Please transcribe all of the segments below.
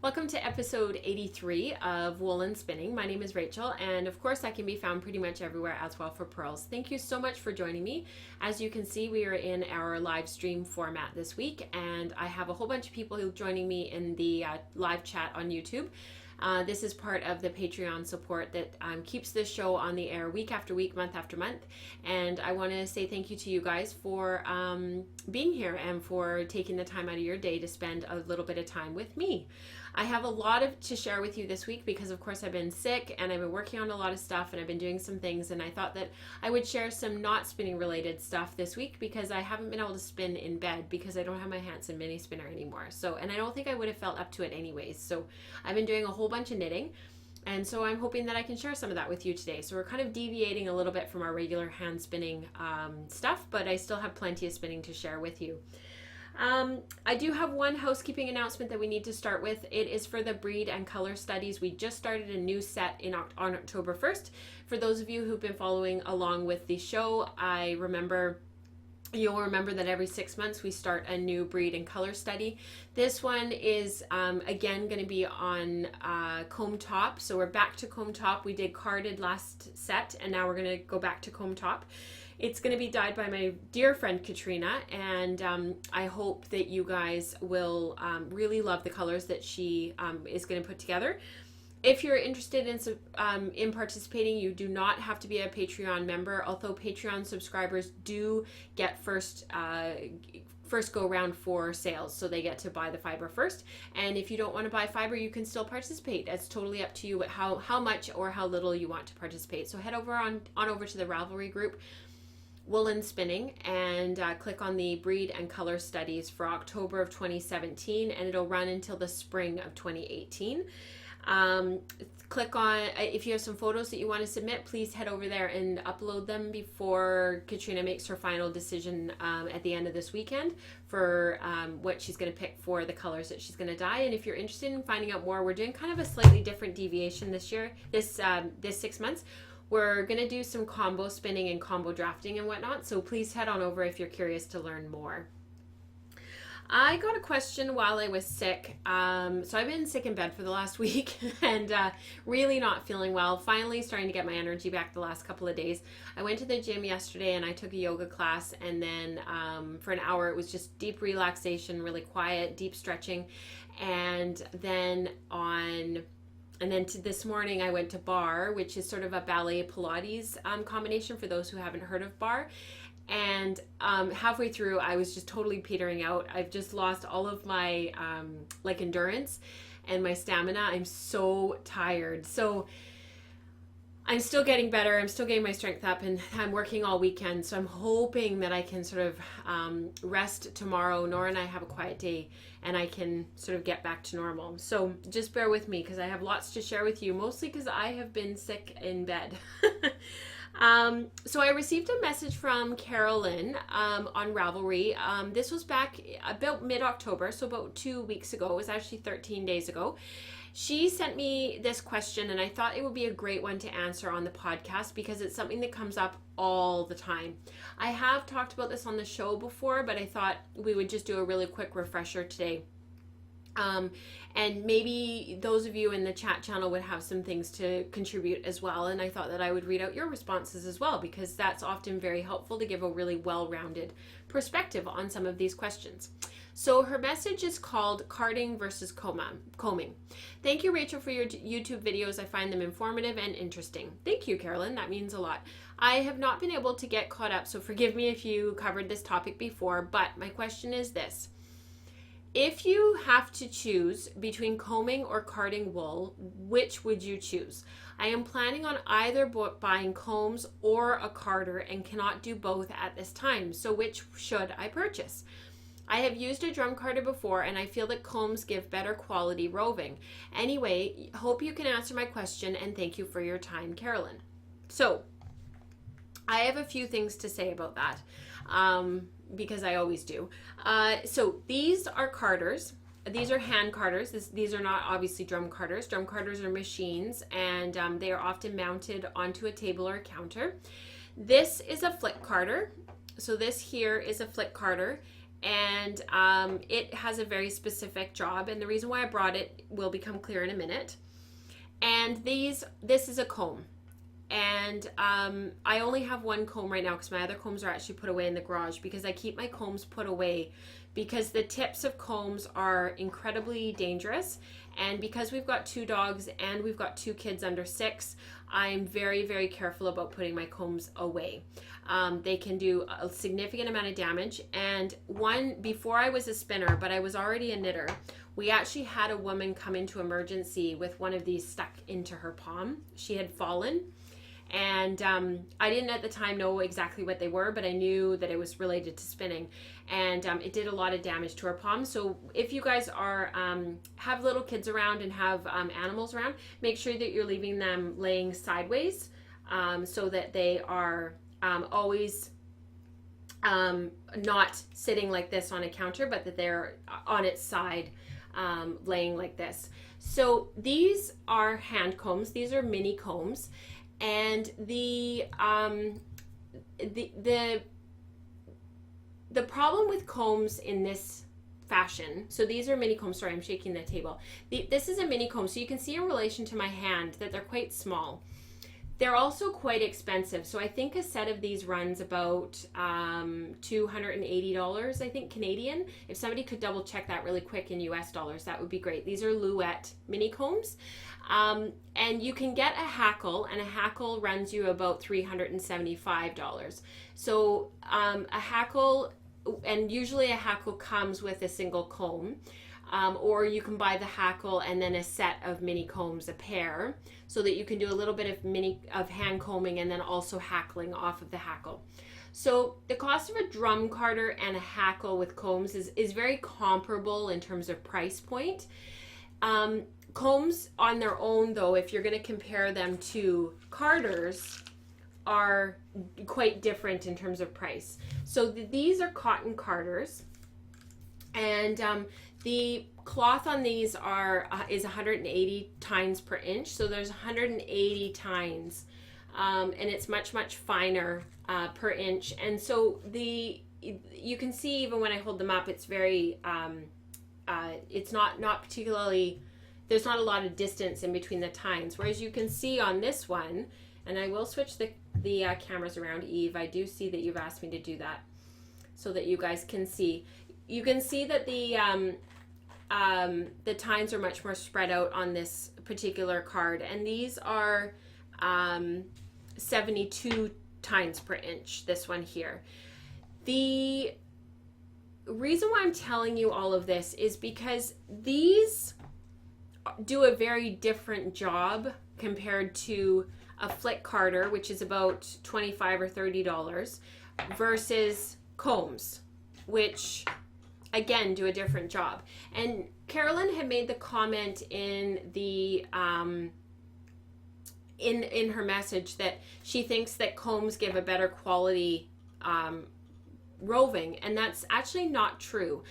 Welcome to episode 83 of Woolen Spinning. My name is Rachel, and of course I can be found pretty much everywhere as well for pearls. Thank you so much for joining me. As you can see, we are in our live stream format this week, and I have a whole bunch of people who are joining me in the live chat on YouTube. This is part of the Patreon support that keeps this show on the air week after week, month after month. And I want to say thank you to you guys for being here and for taking the time out of your day to spend a little bit of time with me. I have a lot to share with you this week because, of course, I've been sick and I've been working on a lot of stuff and I've been doing some things, and I thought that I would share some not spinning related stuff this week because I haven't been able to spin in bed because I don't have my Handspinning mini spinner anymore. And I don't think I would have felt up to it anyways. So I've been doing a whole bunch of knitting, and so I'm hoping that I can share some of that with you today. So we're kind of deviating a little bit from our regular hand spinning stuff, but I still have plenty of spinning to share with you. I do have one housekeeping announcement that we need to start with. It is for the breed and color studies. We just started a new set on October 1st. For those of you who've been following along with the show, you'll remember that every 6 months we start a new breed and color study. This one is again going to be on comb top. So we're back to comb top. We did carded last set, and now we're going to go back to comb top. It's going to be dyed by my dear friend Katrina, and I hope that you guys will really love the colors that she is going to put together. If you're interested in participating, you do not have to be a Patreon member, although Patreon subscribers do get first go round for sales, so they get to buy the fiber first. And if you don't want to buy fiber, you can still participate. It's totally up to you how much or how little you want to participate. So head over on over to the Ravelry group, Woolen Spinning, and click on the breed and color studies for October of 2017, and it'll run until the spring of 2018. Click on, if you have some photos that you want to submit, please head over there and upload them before Katrina makes her final decision at the end of this weekend for what she's going to pick for the colors that she's going to dye. And if you're interested in finding out more, we're doing kind of a slightly different deviation this year, this 6 months. We're going to do some combo spinning and combo drafting and whatnot, so please head on over if you're curious to learn more. I got a question while I was sick. So I've been sick in bed for the last week and really not feeling well. Finally starting to get my energy back the last couple of days. I went to the gym yesterday and I took a yoga class, and then for an hour it was just deep relaxation, really quiet, deep stretching. And then this morning I went to barre, which is sort of a ballet Pilates combination for those who haven't heard of barre. And halfway through, I was just totally petering out. I've just lost all of my endurance and my stamina. I'm so tired. So I'm still getting better. I'm still getting my strength up, and I'm working all weekend. So I'm hoping that I can sort of rest tomorrow. Nora and I have a quiet day, and I can sort of get back to normal. So just bear with me because I have lots to share with you, mostly because I have been sick in bed. So I received a message from Carolyn on Ravelry. This was back about mid-October, so about 2 weeks ago. It was actually 13 days ago. She sent me this question, and I thought it would be a great one to answer on the podcast because it's something that comes up all the time. I have talked about this on the show before, but I thought we would just do a really quick refresher today. And maybe those of you in the chat channel would have some things to contribute as well. And I thought that I would read out your responses as well, because that's often very helpful to give a really well-rounded perspective on some of these questions. So her message is called Carding versus Combing. Thank you, Rachel, for your YouTube videos. I find them informative and interesting. Thank you, Carolyn. That means a lot. I have not been able to get caught up, so forgive me if you covered this topic before, but my question is this. If you have to choose between combing or carding wool, which would you choose? I am planning on either buying combs or a carder and cannot do both at this time. So which should I purchase? I have used a drum carder before and I feel that combs give better quality roving. Anyway, hope you can answer my question, and thank you for your time, Carolyn. So I have a few things to say about that. Because I always do. So these are carders. These are hand carders. These are not obviously drum carders. Drum carders are machines, and they are often mounted onto a table or a counter. This is a flick carder. So this here is a flick carder, and it has a very specific job, and the reason why I brought it will become clear in a minute. And this is a comb, and I only have one comb right now because my other combs are actually put away in the garage, because I keep my combs put away because the tips of combs are incredibly dangerous, and because we've got 2 dogs and we've got 2 kids under 6, I'm very, very careful about putting my combs away. They can do a significant amount of damage. And before I was a spinner, but I was already a knitter, we actually had a woman come into emergency with one of these stuck into her palm. She had fallen, and I didn't at the time know exactly what they were, but I knew that it was related to spinning, and it did a lot of damage to her palm. So if you guys are have little kids around and have animals around, make sure that you're leaving them laying sideways, so that they are always not sitting like this on a counter, but that they're on its side, laying like this. So these are hand combs. These are mini combs. And the problem with combs in this fashion, so these are mini combs. Sorry, I'm shaking the table. This is a mini comb, so you can see in relation to my hand that they're quite small. They're also quite expensive. So I think a set of these runs about $280, I think, Canadian. If somebody could double check that really quick in US dollars, that would be great. These are Louette mini combs. And you can get a hackle, and a hackle runs you about $375. So a hackle, and usually a hackle comes with a single comb. Or you can buy the hackle and then a set of mini combs, a pair, so that you can do a little bit of hand combing and then also hackling off of the hackle. So the cost of a drum carder and a hackle with combs is very comparable in terms of price point. Combs on their own, though, if you're going to compare them to carders, are quite different in terms of price. So these are cotton carders, and the cloth on these is 180 tines per inch, so there's 180 tines, and it's much, much finer per inch. And so you can see even when I hold them up, it's very, it's not particularly, there's not a lot of distance in between the tines. Whereas you can see on this one, and I will switch the cameras around, Eve. I do see that you've asked me to do that so that you guys can see. You can see that the tines are much more spread out on this particular card, and these are 72 tines per inch, this one here. The reason why I'm telling you all of this is because these do a very different job compared to a flick carder, which is about $25 or $30, versus combs, which again do a different job. And Carolyn had made the comment in the in her message that she thinks that combs give a better quality roving, and that's actually not true.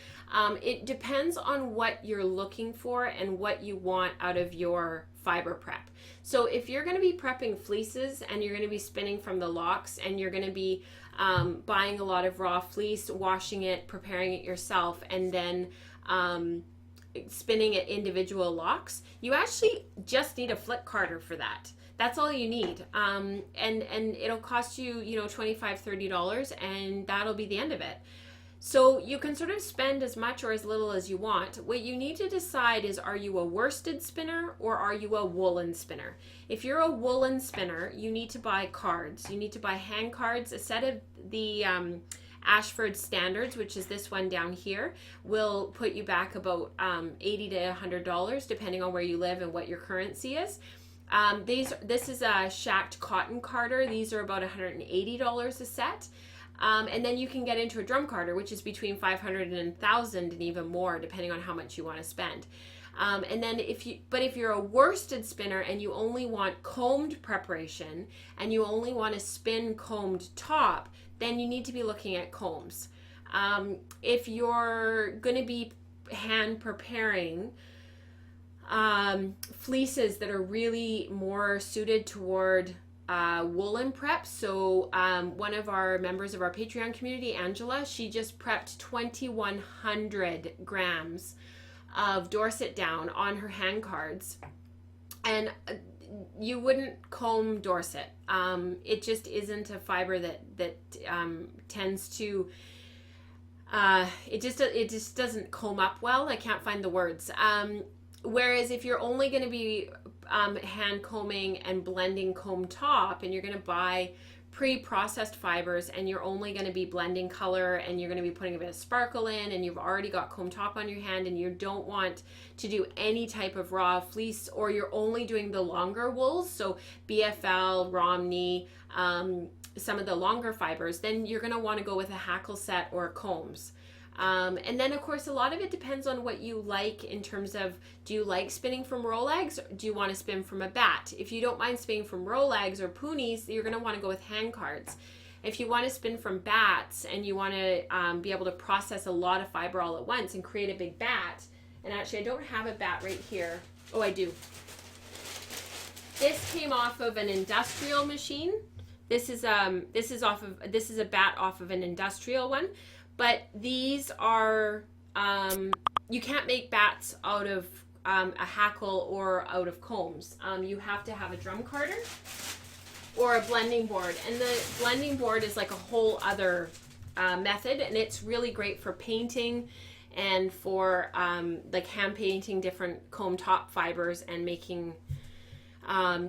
It depends on what you're looking for and what you want out of your fiber prep. So if you're going to be prepping fleeces and you're going to be spinning from the locks, and you're going to be buying a lot of raw fleece, washing it, preparing it yourself, and then spinning at individual locks, you actually just need a flick carder for that. That's all you need. And it'll cost you, $25, $30, and that'll be the end of it. So you can sort of spend as much or as little as you want. What you need to decide is, are you a worsted spinner or are you a woolen spinner? If you're a woolen spinner, you need to buy cards. You need to buy hand cards. A set of the Ashford Standards, which is this one down here, will put you back about $80 to $100, depending on where you live and what your currency is. This is a shacked cotton carder. These are about $180 a set. And then you can get into a drum carder, which is between $500 and $1,000 and even more, depending on how much you want to spend. And then if you're a worsted spinner and you only want combed preparation and you only want to spin combed top, then you need to be looking at combs. If you're going to be hand preparing fleeces that are really more suited toward woolen prep. So one of our members of our Patreon community, Angela, she just prepped 2,100 grams of Dorset down on her hand cards. And you wouldn't comb Dorset. It just isn't a fiber that tends to it just doesn't comb up well. I can't find the words. Whereas if you're only going to be hand combing and blending comb top, and you're going to buy pre-processed fibers, and you're only going to be blending color, and you're going to be putting a bit of sparkle in, and you've already got comb top on your hand, and you don't want to do any type of raw fleece, or you're only doing the longer wools, so BFL, Romney, some of the longer fibers, then you're going to want to go with a hackle set or combs. And then of course a lot of it depends on what you like in terms of, do you like spinning from Rolex, or do you want to spin from a bat? If you don't mind spinning from Rolex or Punies, you're going to want to go with hand cards. If you want to spin from bats and you want to be able to process a lot of fiber all at once and create a big bat, and actually I don't have a bat right here. Oh, I do. This came off of an industrial machine. This is a bat off of an industrial one. But these are, you can't make bats out of a hackle or out of combs. You have to have a drum carder or a blending board. And the blending board is like a whole other method, and it's really great for painting and for like hand painting different comb top fibers and making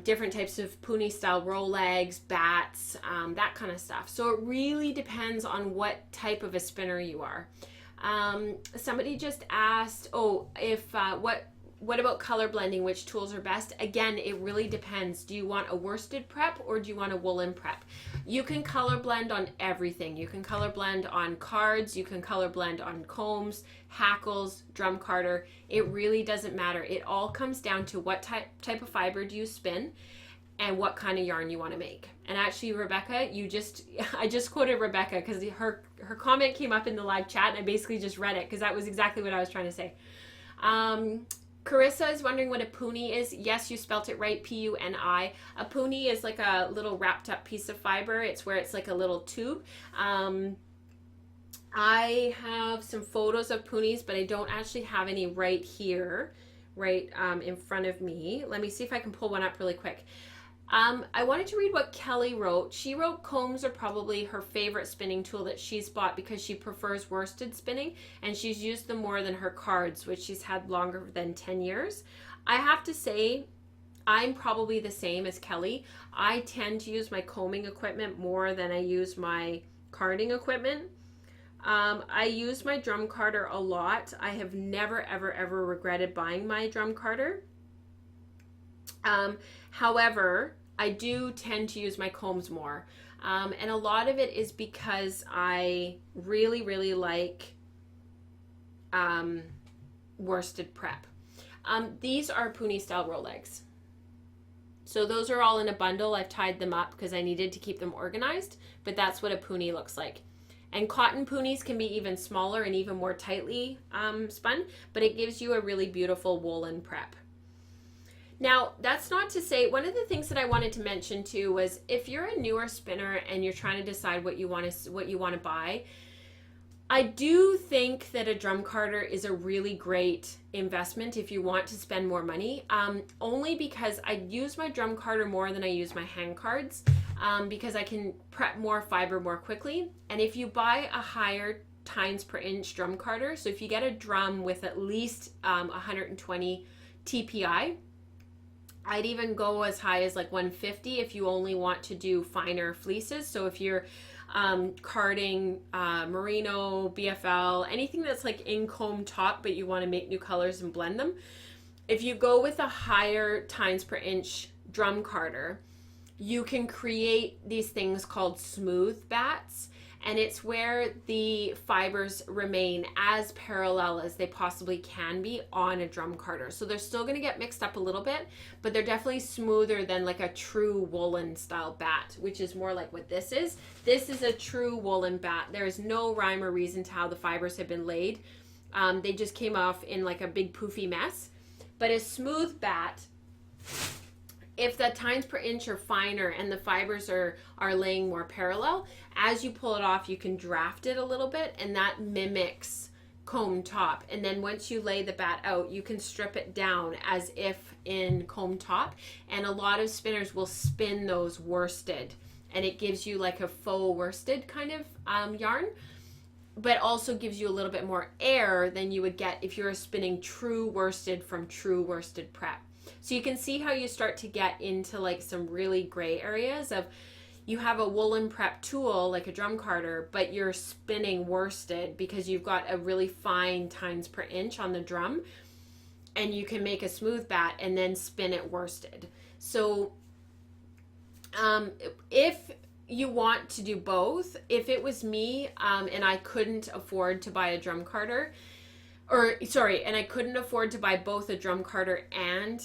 different types of Puni style Rolex, bats, that kind of stuff. So it really depends on what type of a spinner you are. Somebody just asked, what about color blending? Which tools are best? Again, it really depends. Do you want a worsted prep or do you want a woolen prep? You can color blend on everything. You can color blend on cards. You can color blend on combs, hackles, drum carder. It really doesn't matter. It all comes down to what type of fiber do you spin and what kind of yarn you want to make. And actually, Rebecca, I just quoted Rebecca because her comment came up in the live chat, and I basically just read it because that was exactly what I was trying to say. Carissa is wondering what a puni is. Yes, you spelt it right, P-U-N-I. A puni is like a little wrapped up piece of fiber. It's where it's like a little tube. I have some photos of punis, but I don't actually have any right here, right in front of me. Let me see if I can pull one up really quick. I wanted to read what Kelly wrote. She wrote combs are probably her favorite spinning tool that she's bought because she prefers worsted spinning, and she's used them more than her cards, which she's had longer than 10 years. I have to say, I'm probably the same as Kelly. I tend to use my combing equipment more than I use my carding equipment. I use my drum carder a lot. I have never, ever regretted buying my drum carder. However, I do tend to use my combs more. And a lot of it is because I really like worsted prep. These are Puni style Rolex. So those are all in a bundle. I've tied them up because I needed to keep them organized, but that's what a Puni looks like. And cotton punis can be even smaller and even more tightly spun, but it gives you a really beautiful woolen prep. Now, that's not to say, one of the things that I wanted to mention too was if you're a newer spinner and you're trying to decide what you want to buy, I do think that a drum carder is a really great investment if you want to spend more money, only because I use my drum carder more than I use my hand cards, because I can prep more fiber more quickly. And if you buy a higher tines per inch drum carder, so if you get a drum with at least 120 TPI, I'd even go as high as like 150 if you only want to do finer fleeces. So if you're carding merino, BFL, anything that's like in comb top, but you want to make new colors and blend them. If you go with a higher tines per inch drum carder, you can create these things called smooth bats. And it's where the fibers remain as parallel as they possibly can be on a drum carder. So they're still going to get mixed up a little bit, but they're definitely smoother than like a true woolen style bat, which is more like what this is. This is a true woolen bat. There is no rhyme or reason to how the fibers have been laid. They just came off in like a big poofy mess. But a smooth bat if the tines per inch are finer and the fibers are laying more parallel, as you pull it off, you can draft it a little bit, and that mimics comb top. And then once you lay the bat out, you can strip it down as if in comb top. And a lot of spinners will spin those worsted, and it gives you like a faux worsted kind of yarn, but also gives you a little bit more air than you would get if you were spinning true worsted from true worsted prep. So you can see how you start to get into like some really gray areas of, you have a woolen prep tool like a drum carder, but you're spinning worsted because you've got a really fine tines per inch on the drum, and you can make a smooth bat and then spin it worsted. So if you want to do both, if it was me and I couldn't afford to buy a drum carder, and I couldn't afford to buy both a drum carder and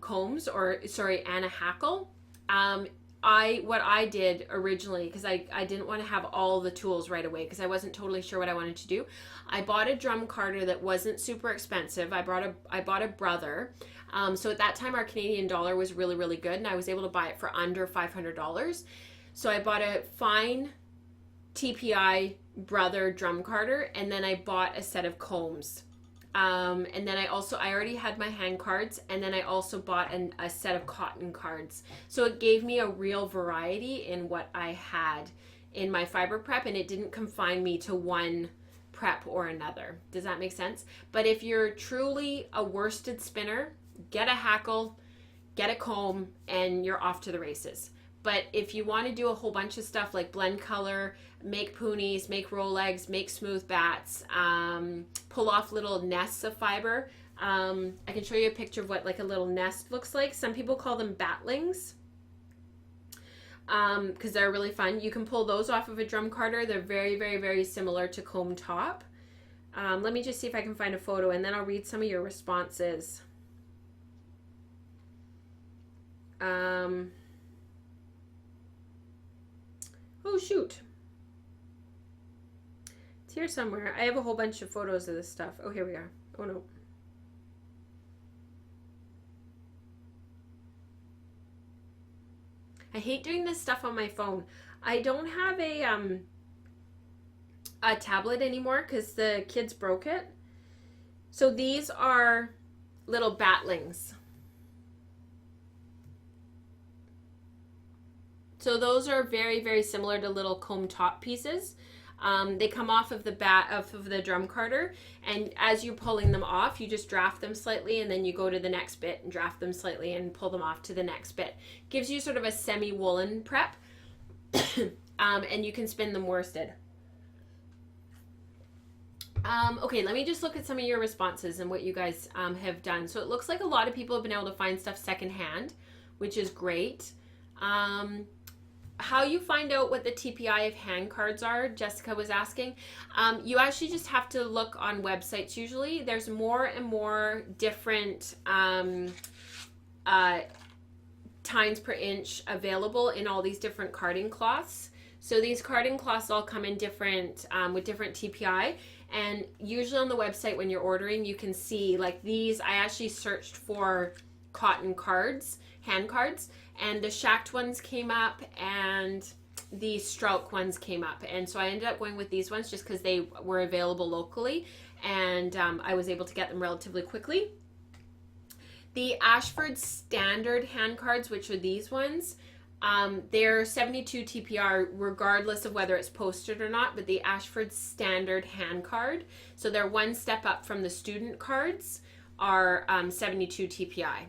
combs, and a hackle, what I did originally, because I didn't want to have all the tools right away because I wasn't totally sure what I wanted to do, I bought a drum carder that wasn't super expensive. I bought a Brother. So at that time our Canadian dollar was really, really good, and I was able to buy it for under $500. So I bought a fine TPI Brother drum carder, and then I bought a set of combs. And then I already had my hand cards, and then I also bought a set of cotton cards. So it gave me a real variety in what I had in my fiber prep, and it didn't confine me to one prep or another. Does that make sense? But if you're truly a worsted spinner, get a hackle, get a comb, and you're off to the races. But if you want to do a whole bunch of stuff like blend color, make poonies, make roll legs, make smooth bats, pull off little nests of fiber. I can show you a picture of what like a little nest looks like. Some people call them batlings because they're really fun. You can pull those off of a drum carder. They're very, very, very similar to comb top. Let me just see if I can find a photo, and then I'll read some of your responses. Oh shoot, it's here somewhere. I have a whole bunch of photos of this stuff. Oh, here we are. Oh no. I hate doing this stuff on my phone. I don't have a tablet anymore because the kids broke it. So these are little batlings. So those are very, very similar to little comb top pieces. They come off of the drum carder, and as you're pulling them off, you just draft them slightly, and then you go to the next bit and draft them slightly and pull them off to the next bit. Gives you sort of a semi-woolen prep, and you can spin them worsted. Okay, let me just look at some of your responses and what you guys have done. So it looks like a lot of people have been able to find stuff secondhand, which is great. How you find out what the TPI of hand cards are, Jessica was asking. You actually just have to look on websites usually. There's more and more different tines per inch available in all these different carding cloths. So these carding cloths all come in different, with different TPI. And usually on the website when you're ordering, you can see like these. I actually searched for cotton cards, hand cards, and the shacked ones came up and the stroke ones came up, and so I ended up going with these ones just because they were available locally, and I was able to get them relatively quickly. The Ashford standard hand cards, which are these ones, they're 72 TPR regardless of whether it's posted or not, but the Ashford standard hand card, so they're one step up from the student cards, are 72 TPI.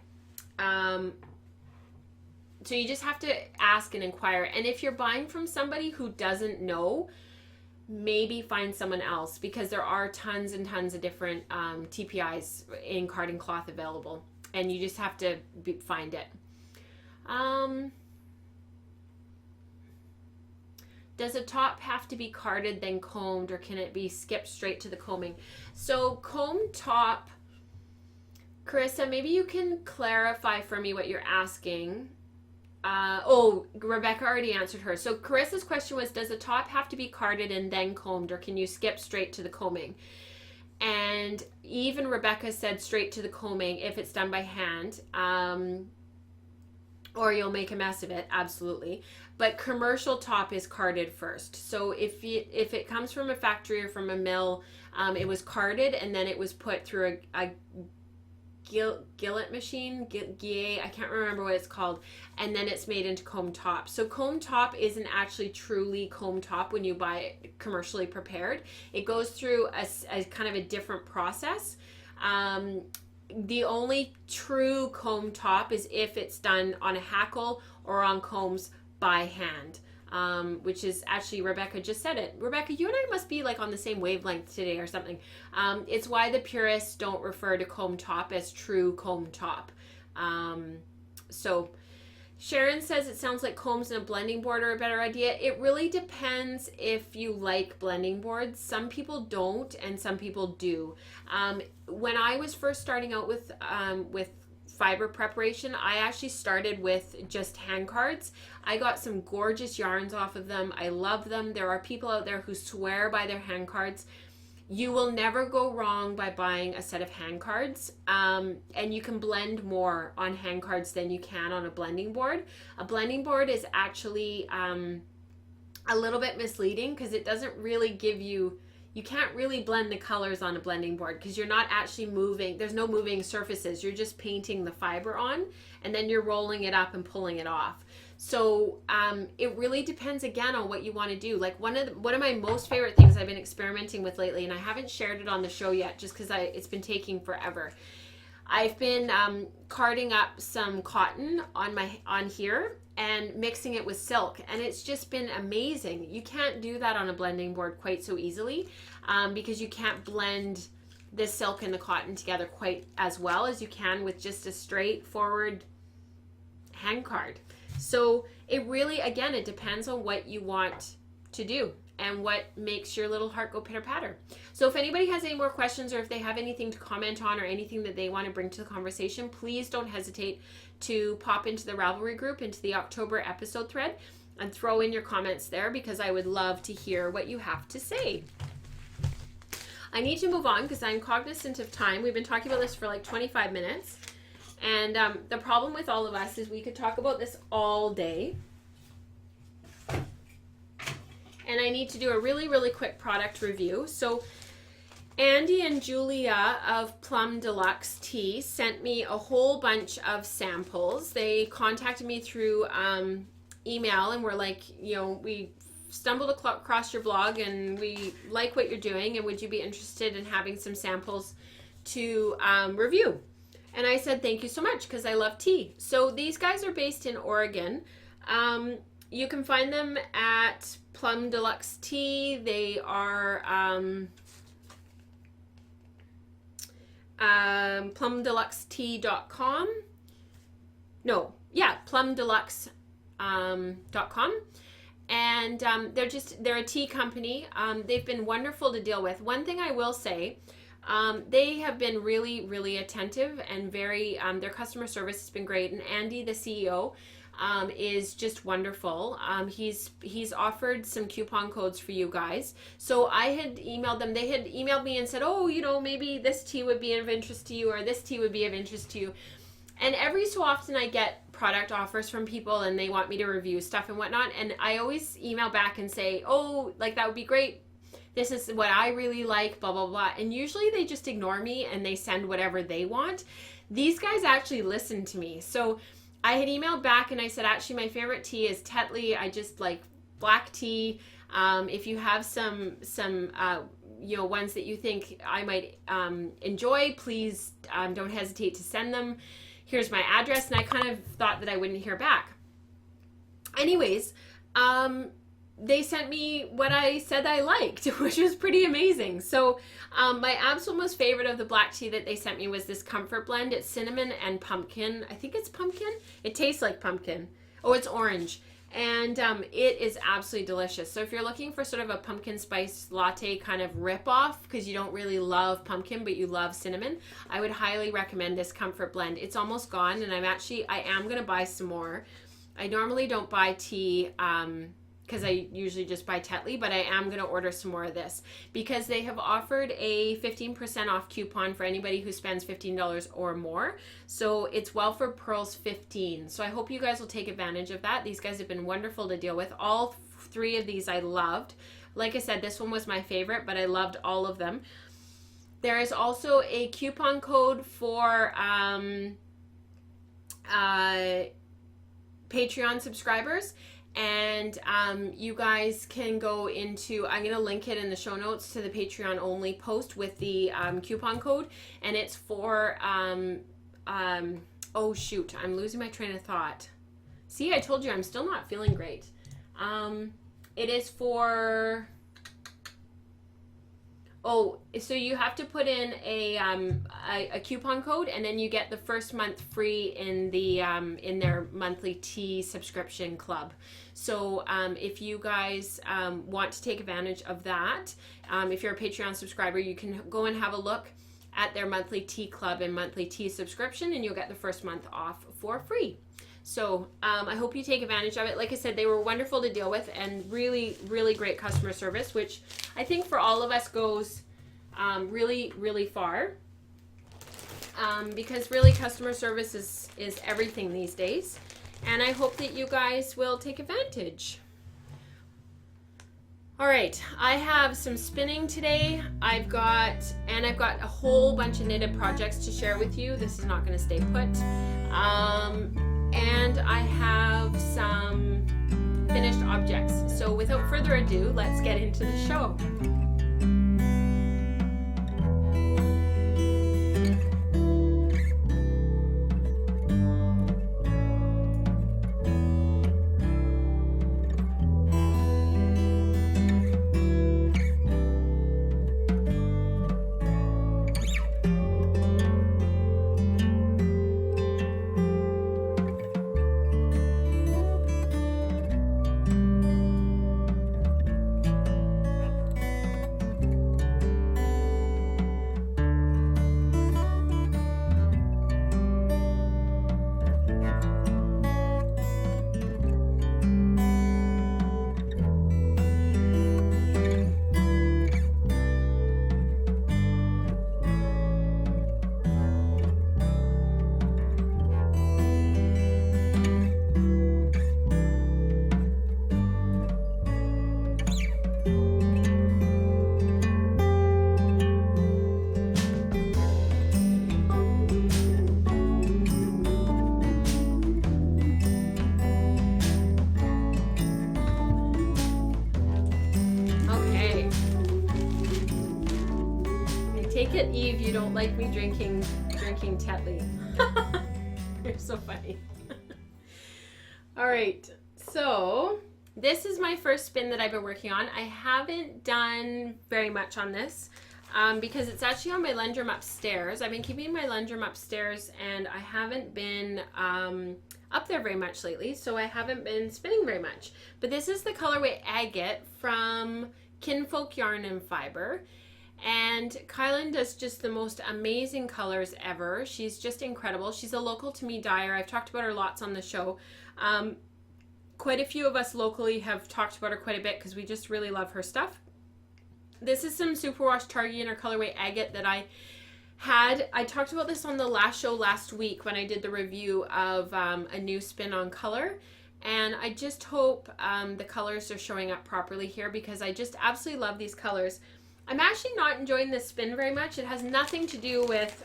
So you just have to ask and inquire. And if you're buying from somebody who doesn't know, maybe find someone else, because there are tons and tons of different TPIs in carding cloth available, and you just have to find it. Does a top have to be carded then combed, or can it be skipped straight to the combing? So comb top, Carissa, maybe you can clarify for me what you're asking. Rebecca already answered her. So Carissa's question was, does the top have to be carded and then combed, or can you skip straight to the combing? And even Rebecca said straight to the combing if it's done by hand. or you'll make a mess of it, absolutely. But commercial top is carded first. So if it comes from a factory or from a mill, it was carded and then it was put through a gillet machine, I can't remember what it's called, and then it's made into comb top. So comb top isn't actually truly comb top when you buy it commercially prepared. It goes through a kind of a different process. The only true comb top is if it's done on a hackle or on combs by hand, which is actually, Rebecca just said it. Rebecca, you and I must be like on the same wavelength today or something. It's why the purists don't refer to comb top as true comb top. So Sharon says it sounds like combs and a blending board are a better idea. It really depends if you like blending boards. Some people don't and some people do. When I was first starting out with fiber preparation, I actually started with just hand cards. I got some gorgeous yarns off of them. I love them. There are people out there who swear by their hand cards. You will never go wrong by buying a set of hand cards, and you can blend more on hand cards than you can on a blending board. A blending board is actually a little bit misleading because it doesn't really give you, you can't really blend the colors on a blending board because you're not actually moving, there's no moving surfaces, you're just painting the fiber on and then you're rolling it up and pulling it off. So it really depends again on what you want to do. Like one of my most favorite things I've been experimenting with lately, and I haven't shared it on the show yet just because it's been taking forever. I've been carding up some cotton on here and mixing it with silk, and it's just been amazing. You can't do that on a blending board quite so easily because you can't blend the silk and the cotton together quite as well as you can with just a straightforward hand card. So it really, again, it depends on what you want to do and what makes your little heart go pitter patter. So if anybody has any more questions or if they have anything to comment on or anything that they want to bring to the conversation, please don't hesitate to pop into the Ravelry group, into the October episode thread, and throw in your comments there because I would love to hear what you have to say. I need to move on because I'm cognizant of time. We've been talking about this for like 25 minutes. And the problem with all of us is we could talk about this all day. And I need to do a really, really quick product review. So Andy and Julia of Plum Deluxe Tea sent me a whole bunch of samples. They contacted me through email and were like, you know, we stumbled across your blog and we like what you're doing and would you be interested in having some samples to review? And I said, thank you so much, because I love tea. So these guys are based in Oregon. You can find them at Plum Deluxe Tea. They are plumdeluxetea.com. No, yeah, plumdeluxe.com. And they're a tea company. They've been wonderful to deal with. One thing I will say, they have been really, really attentive and very, their customer service has been great. And Andy, the CEO, is just wonderful. He's offered some coupon codes for you guys. So I had emailed them. They had emailed me and said, oh, you know, maybe this tea would be of interest to you or this tea would be of interest to you. And every so often I get product offers from people and they want me to review stuff and whatnot. And I always email back and say, oh, like that would be great. This is what I really like, blah, blah, blah. And usually they just ignore me and they send whatever they want. These guys actually listen to me. So I had emailed back and I said, actually, my favorite tea is Tetley. I just like black tea. If you have some you know, ones that you think I might enjoy, please don't hesitate to send them. Here's my address. And I kind of thought that I wouldn't hear back. Anyways, they sent me what I said I liked, which was pretty amazing. So my absolute most favorite of the black tea that they sent me was this comfort blend. It's cinnamon and pumpkin. I think it's pumpkin. It tastes like pumpkin. Oh, it's orange. And it is absolutely delicious. So if you're looking for sort of a pumpkin spice latte kind of rip-off, because you don't really love pumpkin, but you love cinnamon, I would highly recommend this comfort blend. It's almost gone, and I am going to buy some more. I normally don't buy tea, because I usually just buy Tetley, but I am going to order some more of this because they have offered a 15% off coupon for anybody who spends $15 or more. So it's Well for Pearls 15. So I hope you guys will take advantage of that. These guys have been wonderful to deal with. All three of these I loved. Like I said, this one was my favorite, but I loved all of them. There is also a coupon code for Patreon subscribers, and you guys can go into, I'm going to link it in the show notes to the Patreon only post with the coupon code, and it's for oh shoot, I'm losing my train of thought. See, I told you I'm still not feeling great. It is for, oh, so you have to put in a coupon code, and then you get the first month free in the in their monthly tea subscription club. So if you guys want to take advantage of that, if you're a Patreon subscriber, you can go and have a look at their monthly tea club and monthly tea subscription, and you'll get the first month off for free. So I hope you take advantage of it. Like I said, they were wonderful to deal with and really, really great customer service, which I think for all of us goes really, really far, because really customer service is everything these days. And I hope that you guys will take advantage. All right, I have some spinning today. I've got a whole bunch of knitted projects to share with you. This is not going to stay put. And I have some finished objects. So without further ado, let's get into the show. Take it, Eve, you don't like me drinking Tetley. You're so funny. All right, so this is my first spin that I've been working on. I haven't done very much on this because it's actually on my Lundrum upstairs. I've been keeping my Lundrum upstairs, and I haven't been up there very much lately, so I haven't been spinning very much. But this is the colorway Agate from Kinfolk Yarn and Fiber. And Kylan does just the most amazing colors ever. She's just incredible. She's a local to me dyer. I've talked about her lots on the show. Quite a few of us locally have talked about her quite a bit because we just really love her stuff. This is some superwash Targhee in her colorway Agate that I talked about this on the last show last week when I did the review of a new spin on color. And I just hope the colors are showing up properly here because I just absolutely love these colors. I'm actually not enjoying this spin very much. It has nothing to do with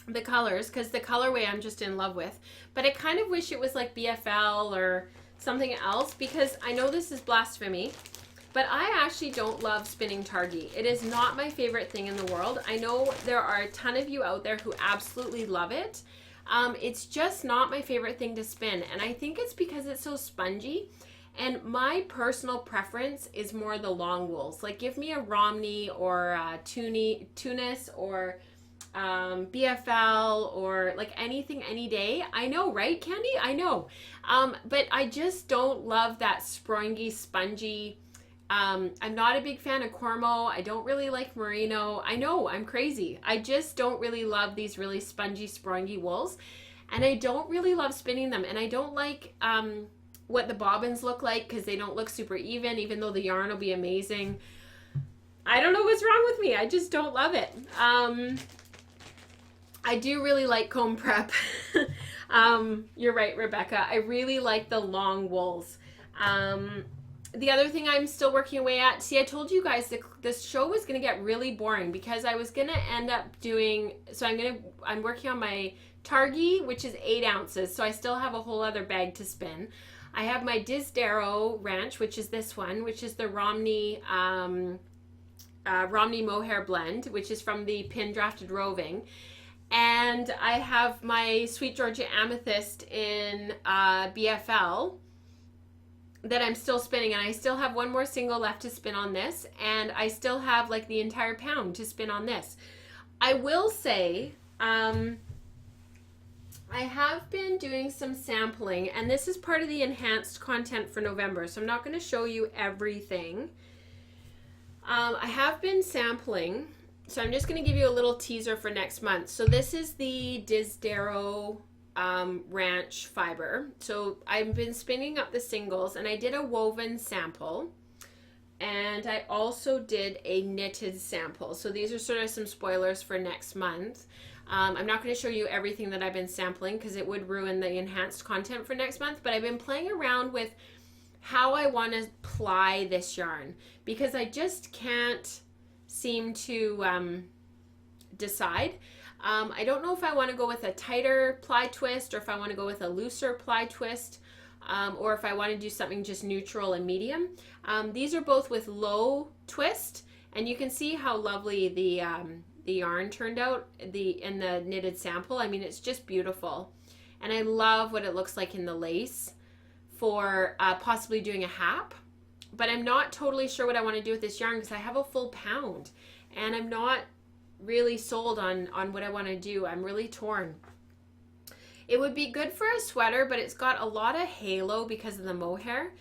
the colors because the colorway I'm just in love with. But I kind of wish it was like BFL or something else because I know this is blasphemy, but I actually don't love spinning Targhee. It is not my favorite thing in the world. I know there are a ton of you out there who absolutely love it. It's just not my favorite thing to spin, and I think it's because it's so spongy. And my personal preference is more the long wools. Like give me a Romney or a Tunis or BFL or like anything any day. I know, right, Candy? I know. But I just don't love that springy, spongy. I'm not a big fan of Cormo. I don't really like Merino. I know, I'm crazy. I just don't really love these really spongy, springy wools. And I don't really love spinning them. And I don't like what the bobbins look like because they don't look super even though the yarn will be amazing. I don't know what's wrong with me. I just don't love it. I do really like comb prep. You're right, Rebecca. I really like the long wools. The other thing I'm still working away at, see, I told you guys that this show was going to get really boring because I was going to end up doing, so I'm working on my Targhee, which is 8 ounces. So I still have a whole other bag to spin. I have my Disdero Ranch, which is this one, which is the Romney Mohair blend, which is from the Pin Drafted Roving. And I have my Sweet Georgia Amethyst in BFL that I'm still spinning, and I still have one more single left to spin on this, and I still have like the entire pound to spin on this. I will say, I have been doing some sampling, and this is part of the enhanced content for November, so I'm not going to show you everything. I have been sampling, so I'm just going to give you a little teaser for next month. So this is the Disdero Ranch fiber. So I've been spinning up the singles, and I did a woven sample, and I also did a knitted sample. So these are sort of some spoilers for next month. I'm not going to show you everything that I've been sampling because it would ruin the enhanced content for next month, but I've been playing around with how I want to ply this yarn because I just can't seem to decide. I don't know if I want to go with a tighter ply twist or if I want to go with a looser ply twist, or if I want to do something just neutral and medium. These are both with low twist, and you can see how lovely the yarn turned out in the knitted sample. I mean, it's just beautiful, and I love what it looks like in the lace for possibly doing a hap. But I'm not totally sure what I want to do with this yarn because I have a full pound, and I'm not really sold on what I want to do. I'm really torn. It would be good for a sweater, but it's got a lot of halo because of the mohair,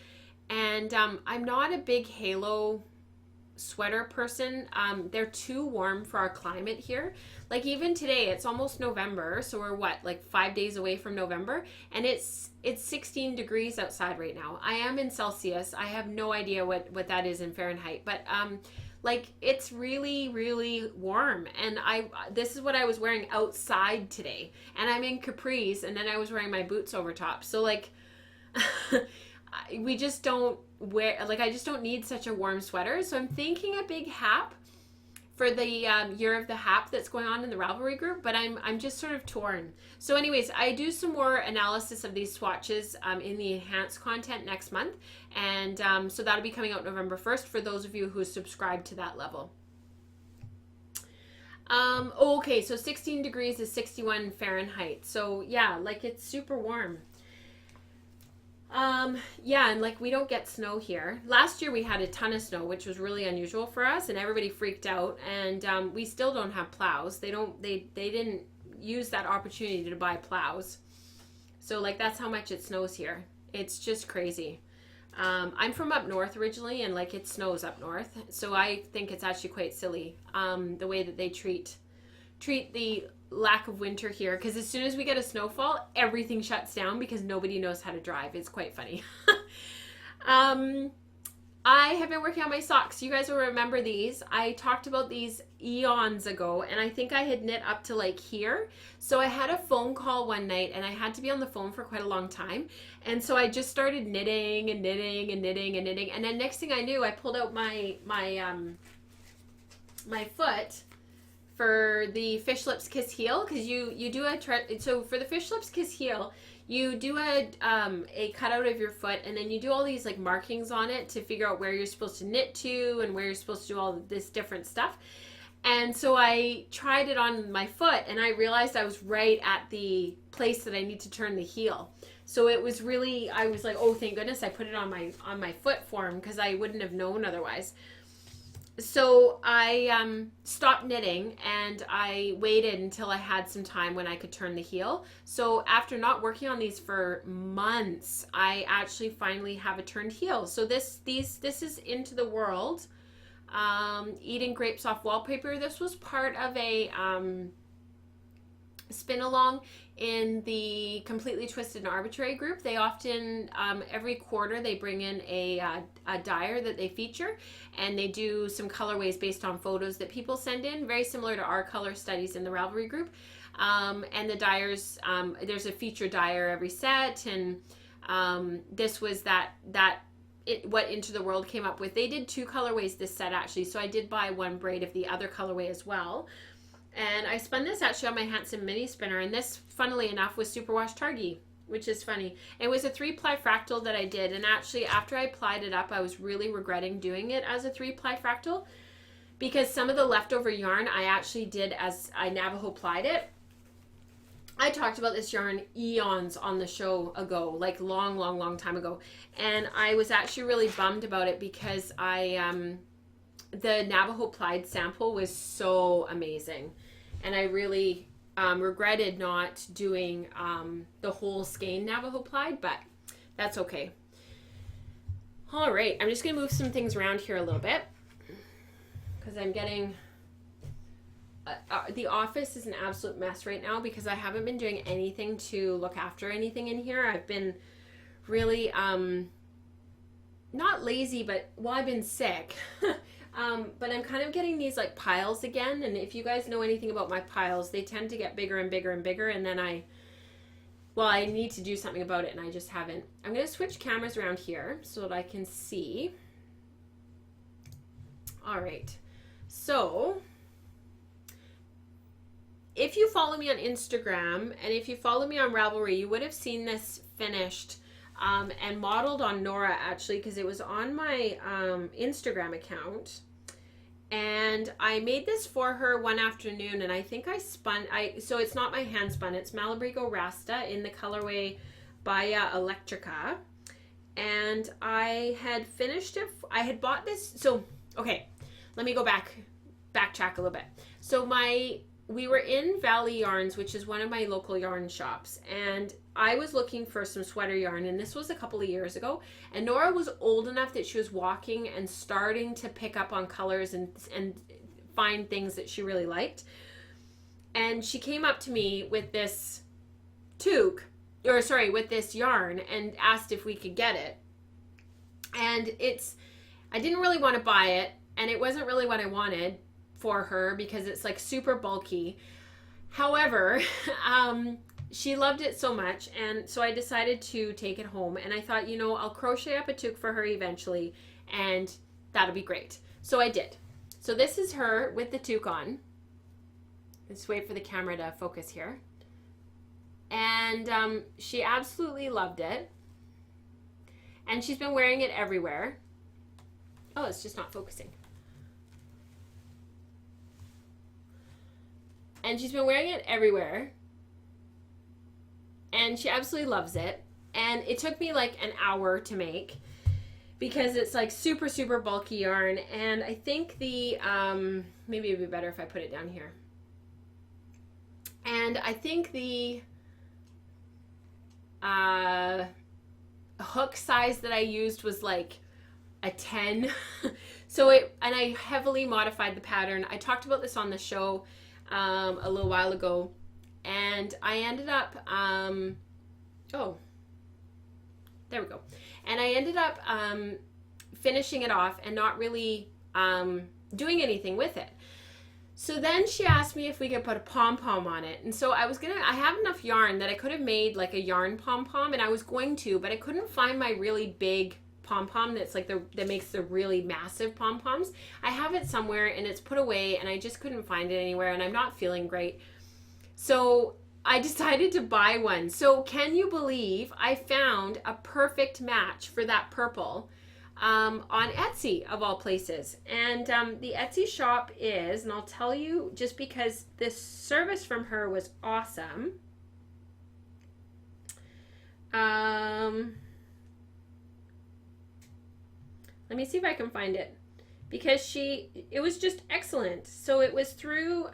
and I'm not a big halo sweater person. They're too warm for our climate here. Like even today, it's almost November, so we're what, like 5 days away from November, and it's 16 degrees outside right now. I am in Celsius. I have no idea what that is in Fahrenheit, but like it's really, really warm, and this is what I was wearing outside today, and I'm in capris, and then I was wearing my boots over top. So like we just don't wear, like I just don't need such a warm sweater. So I'm thinking a big hap for the year of the hap that's going on in the Ravelry group, but I'm just sort of torn. So anyways, I do some more analysis of these swatches in the enhanced content next month, and so that'll be coming out November 1st for those of you who subscribe to that level. Okay, so 16 degrees is 61 Fahrenheit. So yeah, like it's super warm. Yeah, and like we don't get snow here. Last year we had a ton of snow, which was really unusual for us, and everybody freaked out, and we still don't have plows. They didn't use that opportunity to buy plows. So like that's how much it snows here. It's just crazy. I'm from up north originally, and like it snows up north, so I think it's actually quite silly the way that they treat the lack of winter here, because as soon as we get a snowfall, everything shuts down because nobody knows how to drive. It's quite funny. I have been working on my socks. You guys will remember these. I talked about these eons ago, and I think I had knit up to like here. So I had a phone call one night, and I had to be on the phone for quite a long time, and so I just started knitting and knitting and knitting and knitting, and then next thing I knew, I pulled out my foot for the Fish Lips Kiss Heel, because you do so for the Fish Lips Kiss Heel, you do a cutout of your foot, and then you do all these like markings on it to figure out where you're supposed to knit to and where you're supposed to do all this different stuff. And so I tried it on my foot, and I realized I was right at the place that I need to turn the heel. So it was really, I was like, oh, thank goodness I put it on my foot form, because I wouldn't have known otherwise. So I stopped knitting, and I waited until I had some time when I could turn the heel. So after not working on these for months, I actually finally have a turned heel. So this is Into the World, Eating Grapes Off Wallpaper. This was part of a spin along in the Completely Twisted and Arbitrary group. They often, every quarter, they bring in a dyer that they feature, and they do some colorways based on photos that people send in, very similar to our color studies in the Ravelry group. And the dyers, there's a feature dyer every set, and this was what Into the World came up with. They did 2 colorways this set actually, so I did buy 1 braid of the other colorway as well. And I spun this actually on my Handspinning mini spinner, and this, funnily enough, was superwash Targhee, which is funny. It was a 3-ply fractal that I did, and actually after I plied it up, I was really regretting doing it as a 3-ply fractal, because some of the leftover yarn I actually did as I Navajo plied it. I talked about this yarn eons on the show ago, like long time ago, and I was actually really bummed about it because the Navajo plied sample was so amazing, and I really regretted not doing the whole skein Navajo plied, but that's okay. All right, I'm just gonna move some things around here a little bit because I'm getting the office is an absolute mess right now because I haven't been doing anything to look after anything in here. I've been really not lazy, but well, I've been sick. But I'm kind of getting these like piles again, and if you guys know anything about my piles, they tend to get bigger and bigger and bigger, and then I need to do something about it, and I just haven't. I'm going to switch cameras around here so that I can see. All right, so if you follow me on Instagram and if you follow me on Ravelry, you would have seen this finished and modeled on Nora actually, because it was on my Instagram account. And I made this for her one afternoon, and I think I spun, so it's not my hand spun, it's Malabrigo Rasta in the colorway Baya Electrica. And I had finished it, I had bought this, so, okay, let me go backtrack a little bit. So we were in Valley Yarns, which is one of my local yarn shops, and I was looking for some sweater yarn, and this was a couple of years ago, and Nora was old enough that she was walking and starting to pick up on colors and find things that she really liked. And she came up to me with this with this yarn and asked if we could get it. And I didn't really want to buy it, and it wasn't really what I wanted for her because it's like super bulky. However, she loved it so much, and so I decided to take it home, and I thought, I'll crochet up a toque for her eventually, and that'll be great. So I did. So this is her with the toque on. Let's wait for the camera to focus here. And she absolutely loved it, and she's been wearing it everywhere. Oh, it's just not focusing. And she's been wearing it everywhere, and she absolutely loves it. And it took me like an hour to make because it's like super, super bulky yarn. And I think maybe it'd be better if I put it down here. And I think the hook size that I used was like a 10. And I heavily modified the pattern. I talked about this on the show a little while ago, and I ended up there we go. And I ended up finishing it off and not really doing anything with it. So then she asked me if we could put a pom-pom on it, and so I have enough yarn that I could have made like a yarn pom-pom, and I was going to, but I couldn't find my really big pom-pom that's like that makes the really massive pom-poms. I have it somewhere and it's put away, and I just couldn't find it anywhere, and I'm not feeling great. So I decided to buy one. So can you believe I found a perfect match for that purple on Etsy of all places. And the Etsy shop is, and I'll tell you just because this service from her was awesome. Let me see if I can find it, because it was just excellent. So it was through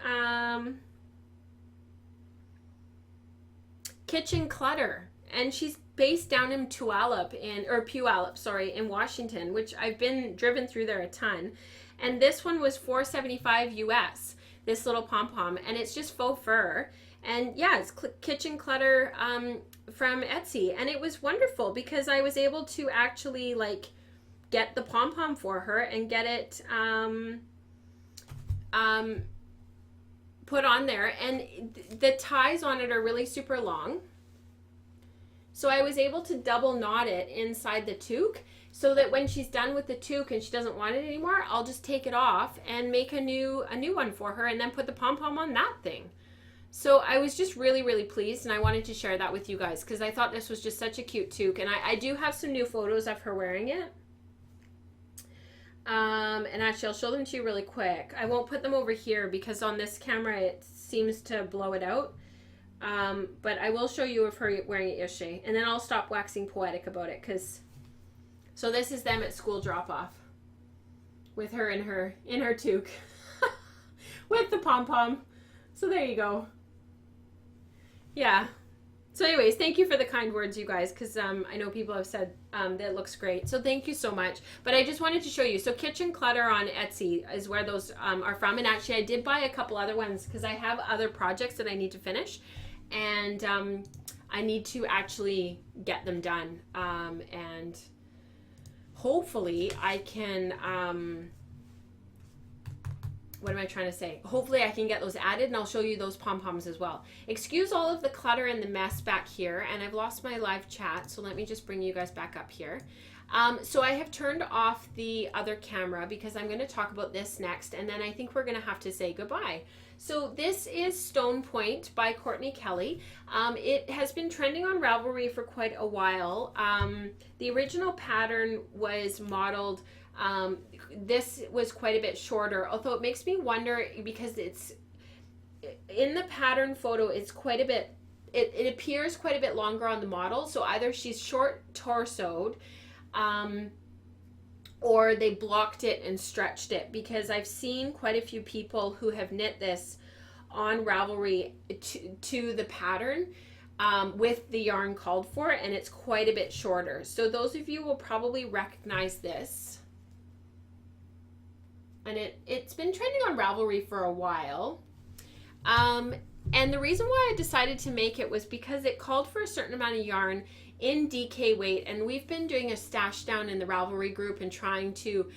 Kitchen Clutter, and she's based down in Puyallup, in Washington, which I've been driven through there a ton. And this one was $4.75 US, this little pom-pom, and it's just faux fur. And yeah, it's kitchen clutter from Etsy. And it was wonderful because I was able to actually like get the pom-pom for her and get it put on there. And the ties on it are really super long. So I was able to double knot it inside the toque so that when she's done with the toque and she doesn't want it anymore, I'll just take it off and make a new one for her and then put the pom-pom on that thing. So I was just really, really pleased, and I wanted to share that with you guys because I thought this was just such a cute toque. And I do have some new photos of her wearing it. And actually I'll show them to you really quick. I won't put them over here because on this camera it seems to blow it out. But I will show you of her wearing it yesterday, and then I'll stop waxing poetic about it. So this is them at school drop-off with her in her toque with the pom-pom. So there you go. Yeah. So anyways, thank you for the kind words, you guys, because I know people have said that it looks great. So thank you so much. But I just wanted to show you. So Kitchen Clutter on Etsy is where those are from. And actually, I did buy a couple other ones because I have other projects that I need to finish. And I need to actually get them done. And hopefully I can... what am I trying to say? Hopefully I can get those added, and I'll show you those pom-poms as well. Excuse all of the clutter and the mess back here, and I've lost my live chat, so let me just bring you guys back up here. So I have turned off the other camera because I'm going to talk about this next, and then I think we're going to have to say goodbye. So this is Stone Point by Courtney Kelly. It has been trending on Ravelry for quite a while. The original pattern was modeled... this was quite a bit shorter, although it makes me wonder because it's in the pattern photo, it's quite a bit, it appears quite a bit longer on the model. So either she's short torsoed, or they blocked it and stretched it, because I've seen quite a few people who have knit this on Ravelry to the pattern with the yarn called for, and it's quite a bit shorter. So those of you will probably recognize this. And it's been trending on Ravelry for a while. And the reason why I decided to make it was because it called for a certain amount of yarn in DK weight. And we've been doing a stash down in the Ravelry group and trying to,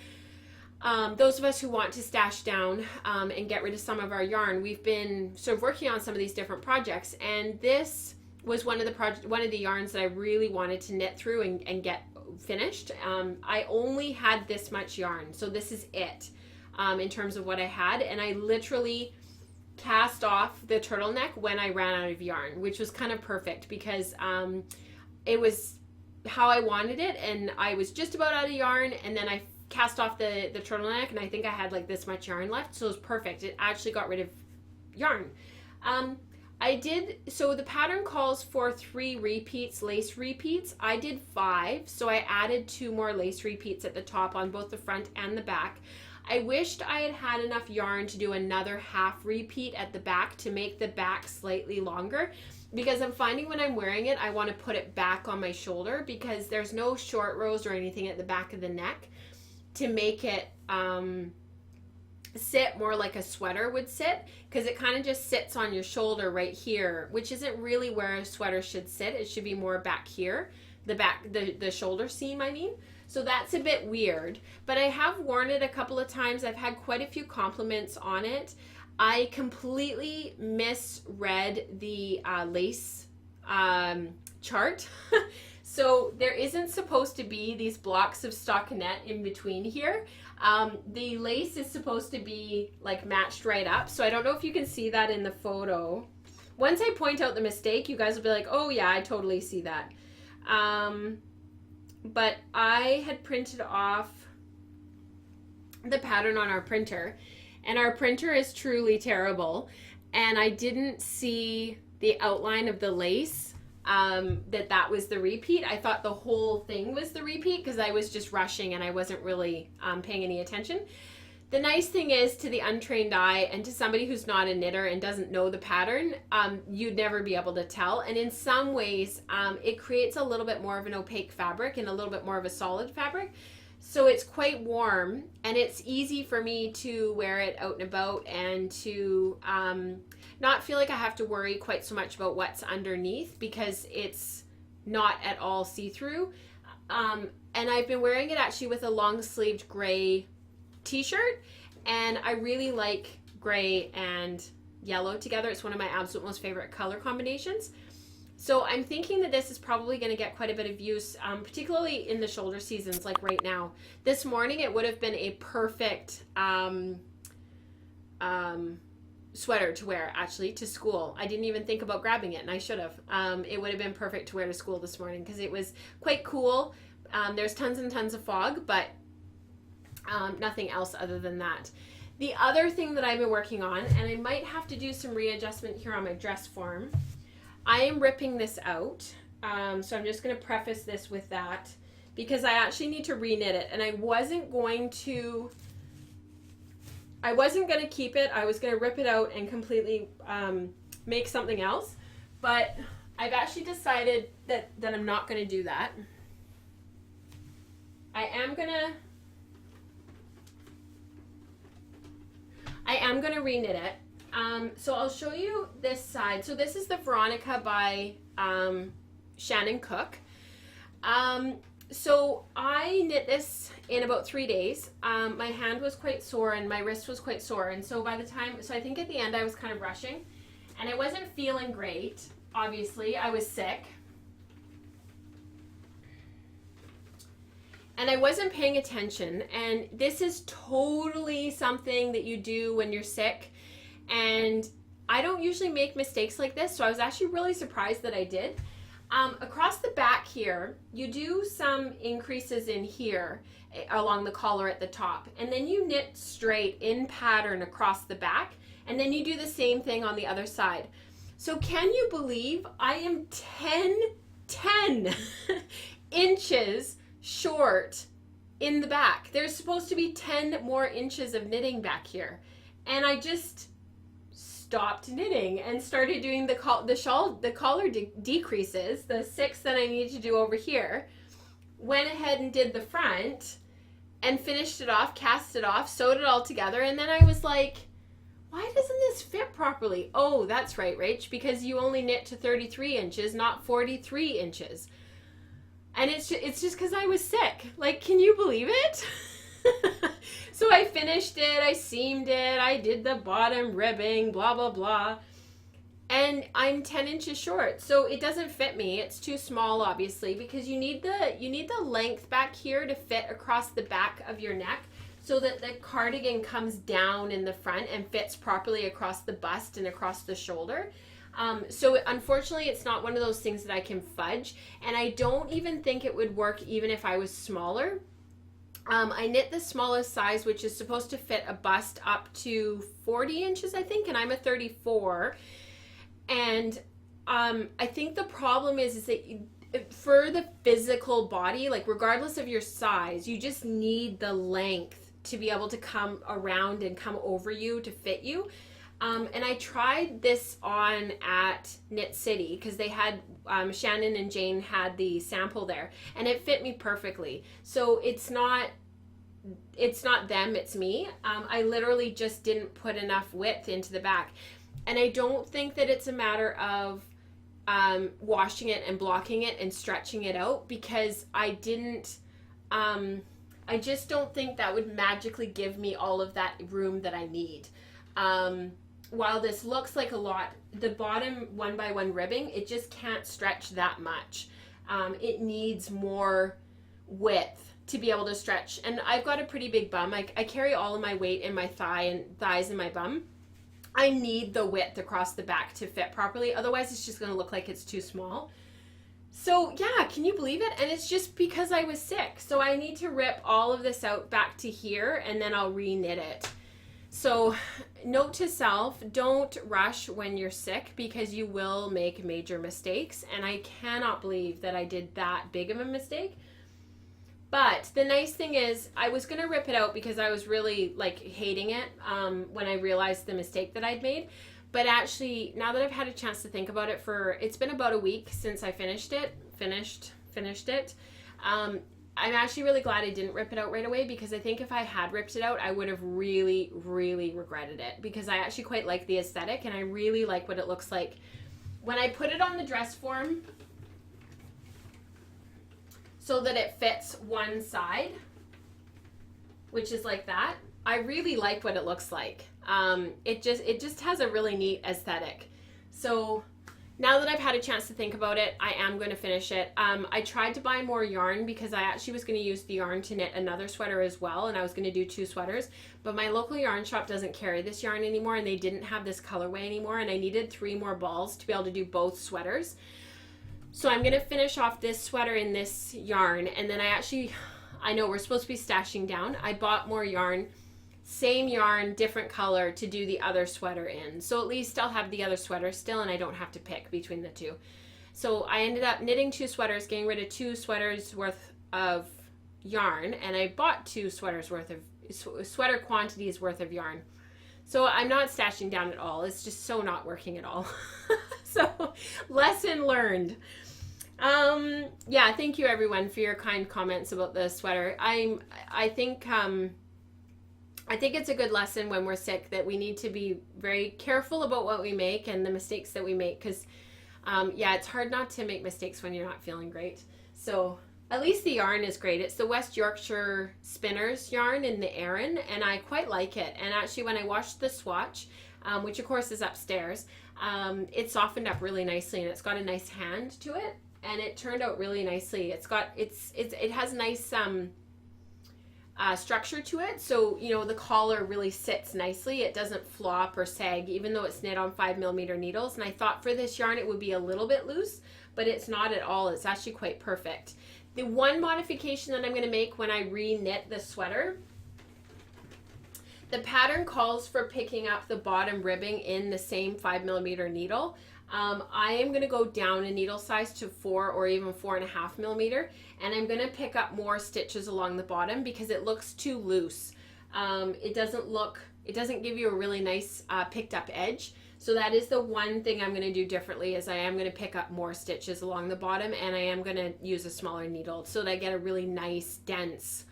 those of us who want to stash down and get rid of some of our yarn, we've been sort of working on some of these different projects. And this was one of the yarns that I really wanted to knit through and get finished. I only had this much yarn, so this is it. In terms of what I had, and I literally cast off the turtleneck when I ran out of yarn, which was kind of perfect because it was how I wanted it, and I was just about out of yarn, and then I cast off the turtleneck, and I think I had like this much yarn left, so it was perfect. It actually got rid of yarn. So the pattern calls for 3 repeats, lace repeats. I did 5, so I added 2 more lace repeats at the top on both the front and the back. I wished I had had enough yarn to do another half repeat at the back to make the back slightly longer, because I'm finding when I'm wearing it, I want to put it back on my shoulder because there's no short rows or anything at the back of the neck to make it sit more like a sweater would sit, because it kind of just sits on your shoulder right here, which isn't really where a sweater should sit. It should be more back here, the shoulder seam, I mean. So that's a bit weird, but I have worn it a couple of times. I've had quite a few compliments on it. I completely misread the lace chart. So there isn't supposed to be these blocks of stockinette in between here. The lace is supposed to be like matched right up. So I don't know if you can see that in the photo. Once I point out the mistake, you guys will be like, oh yeah, I totally see that. But I had printed off the pattern on our printer, and our printer is truly terrible, and I didn't see the outline of the lace, that was the repeat. I thought the whole thing was the repeat because I was just rushing and I wasn't really paying any attention. The nice thing is, to the untrained eye and to somebody who's not a knitter and doesn't know the pattern, you'd never be able to tell. And in some ways, it creates a little bit more of an opaque fabric and a little bit more of a solid fabric. So it's quite warm, and it's easy for me to wear it out and about, and to not feel like I have to worry quite so much about what's underneath, because it's not at all see-through. And I've been wearing it actually with a long-sleeved gray t-shirt, and I really like gray and yellow together. It's one of my absolute most favorite color combinations. So I'm thinking that this is probably going to get quite a bit of use, particularly in the shoulder seasons like right now. This morning it would have been a perfect sweater to wear, actually, to school. I didn't even think about grabbing it, and I should have. It would have been perfect to wear to school this morning because it was quite cool. There's tons and tons of fog, but nothing else other than that. The other thing that I've been working on, and I might have to do some readjustment here on my dress form, I am ripping this out. So I'm just going to preface this with that, because I actually need to reknit it, and I wasn't going to keep it. I was going to rip it out and completely make something else, but I've actually decided that I'm not going to do that. I am going to reknit it. So I'll show you this side. So this is the Veronica by Shannon Cook. So I knit this in about 3 days. My hand was quite sore and my wrist was quite sore, and so I think at the end I was kind of rushing, and I wasn't feeling great. Obviously, I was sick, and I wasn't paying attention. And this is totally something that you do when you're sick. And I don't usually make mistakes like this, so I was actually really surprised that I did. Across the back here, you do some increases in here along the collar at the top, and then you knit straight in pattern across the back, and then you do the same thing on the other side. So can you believe I am 10 inches short in the back? There's supposed to be 10 more inches of knitting back here, and I just stopped knitting and started doing the collar decreases, the 6 that I need to do over here. Went ahead and did the front and finished it off, cast it off, sewed it all together, and then I was like, why doesn't this fit properly? Oh, that's right, Rach, because you only knit to 33 inches, not 43 inches. And it's just because I was sick. Like, can you believe it? So I finished it, I seamed it, I did the bottom ribbing, blah, blah, blah. And I'm 10 inches short, so it doesn't fit me. It's too small, obviously, because you need the length back here to fit across the back of your neck, so that the cardigan comes down in the front and fits properly across the bust and across the shoulder. So unfortunately, it's not one of those things that I can fudge, and I don't even think it would work even if I was smaller. I knit the smallest size, which is supposed to fit a bust up to 40 inches, I think, and I'm a 34. And I think the problem is that for the physical body, like regardless of your size, you just need the length to be able to come around and come over you to fit you. And I tried this on at Knit City because they had, Shannon and Jane had the sample there, and it fit me perfectly. So it's not them, it's me. I literally just didn't put enough width into the back. And I don't think that it's a matter of washing it and blocking it and stretching it out, because I just don't think that would magically give me all of that room that I need. While this looks like a lot, the bottom 1x1 ribbing, it just can't stretch that much. It needs more width to be able to stretch. And I've got a pretty big bum. I carry all of my weight in my thighs and my bum. I need the width across the back to fit properly. Otherwise, it's just going to look like it's too small. So yeah, can you believe it? And it's just because I was sick. So I need to rip all of this out back to here, and then I'll reknit it. So note to self, don't rush when you're sick, because you will make major mistakes. And I cannot believe that I did that big of a mistake. But the nice thing is, I was going to rip it out because I was really like hating it when I realized the mistake that I'd made. But actually, now that I've had a chance to think about it it's been about a week since I finished it. I'm actually really glad I didn't rip it out right away, because I think if I had ripped it out, I would have really, really regretted it, because I actually quite like the aesthetic and I really like what it looks like. When I put it on the dress form so that it fits one side, which is like that, I really like what it looks like. It just has a really neat aesthetic. So now that I've had a chance to think about it, I am going to finish it. I tried to buy more yarn because I actually was going to use the yarn to knit another sweater as well, and I was going to do 2 sweaters, but my local yarn shop doesn't carry this yarn anymore, and they didn't have this colorway anymore, and I needed 3 more balls to be able to do both sweaters. So I'm going to finish off this sweater in this yarn, and then I know we're supposed to be stashing down. I bought more yarn, same yarn, different color to do the other sweater in. So at least I'll have the other sweater still and I don't have to pick between the 2. So I ended up knitting 2 sweaters, getting rid of 2 sweaters worth of yarn, and I bought 2 sweaters worth of, sweater quantities worth of yarn. So I'm not stashing down at all. It's just so not working at all. So lesson learned. Yeah, thank you everyone for your kind comments about the sweater. I think it's a good lesson when we're sick that we need to be very careful about what we make and the mistakes that we make, because yeah, it's hard not to make mistakes when you're not feeling great. So at least the yarn is great. It's the West Yorkshire Spinners yarn in the Aran, and I quite like it. And actually when I washed the swatch, which of course is upstairs, it softened up really nicely, and it's got a nice hand to it, and it turned out really nicely. It has nice structure to it, so you know the collar really sits nicely. It doesn't flop or sag, even though it's knit on 5mm needles. And I thought for this yarn it would be a little bit loose, but it's not at all. It's actually quite perfect. The one modification that I'm going to make when I re-knit the sweater, the pattern calls for picking up the bottom ribbing in the same 5mm needle. I am going to go down a needle size to 4 or even 4.5mm, and I'm going to pick up more stitches along the bottom because it looks too loose. It doesn't give you a really nice picked up edge. So that is the one thing I'm going to do differently, is I am going to pick up more stitches along the bottom, and I am going to use a smaller needle so that I get a really nice dense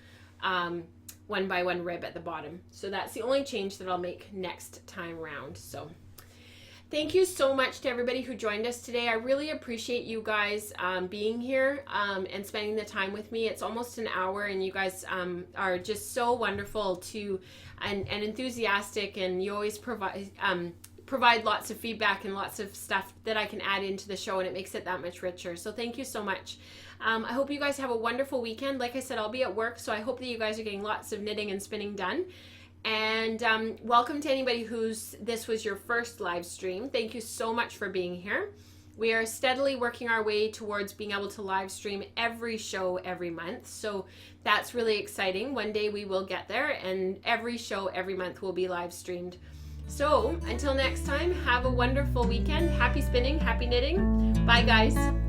1x1 rib at the bottom. So that's the only change that I'll make next time round. So thank you so much to everybody who joined us today. I really appreciate you guys being here and spending the time with me. It's almost an hour, and you guys are just so wonderful and enthusiastic, and you always provide lots of feedback and lots of stuff that I can add into the show, and it makes it that much richer. So thank you so much. I hope you guys have a wonderful weekend. Like I said, I'll be at work, so I hope that you guys are getting lots of knitting and spinning done. And welcome to anybody this was your first live stream. Thank you so much for being here. We are steadily working our way towards being able to live stream every show every month. So that's really exciting. One day we will get there, and every show every month will be live streamed. So until next time, have a wonderful weekend. Happy spinning, happy knitting. Bye guys.